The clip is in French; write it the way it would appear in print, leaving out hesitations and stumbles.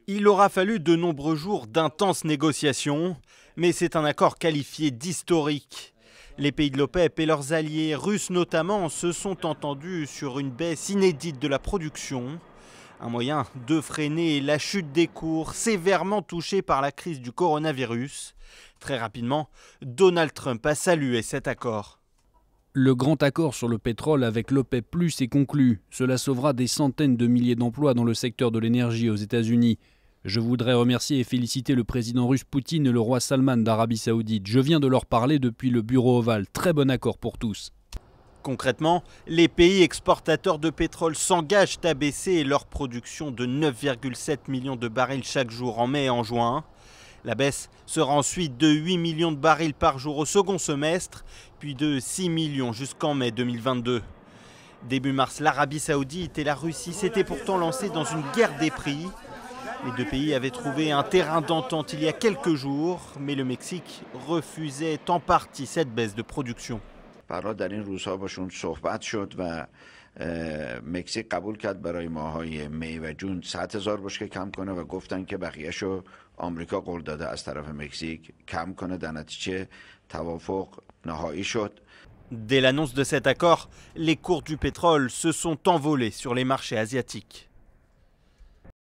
Il aura fallu de nombreux jours d'intenses négociations, mais c'est un accord qualifié d'historique. Les pays de l'OPEP et leurs alliés, russes notamment, se sont entendus sur une baisse inédite de la production. Un moyen de freiner la chute des cours sévèrement touchés par la crise du coronavirus. Très rapidement, Donald Trump a salué cet accord. Le grand accord sur le pétrole avec l'OPEP+ est conclu. Cela sauvera des centaines de milliers d'emplois dans le secteur de l'énergie aux États-Unis. Je voudrais remercier et féliciter le président russe Poutine et le roi Salman d'Arabie Saoudite. Je viens de leur parler depuis le bureau ovale. Très bon accord pour tous. Concrètement, les pays exportateurs de pétrole s'engagent à baisser leur production de 9,7 millions de barils chaque jour en mai et en juin. La baisse sera ensuite de 8 millions de barils par jour au second semestre, puis de 6 millions jusqu'en mai 2022. Début mars, l'Arabie Saoudite et la Russie s'étaient pourtant lancés dans une guerre des prix. Les deux pays avaient trouvé un terrain d'entente il y a quelques jours, mais le Mexique refusait en partie cette baisse de production. مکزیک قبول کرد برای ماهای می و جون 100,000 بشکه کم کنه و گفتن که بقیه‌شو آمریکا قول داده از طرف مکزیک کم کنه. در نتیجه توافق نهایی شد. Dès l'annonce de cet accord, les cours du pétrole se sont envolés sur les marchés asiatiques.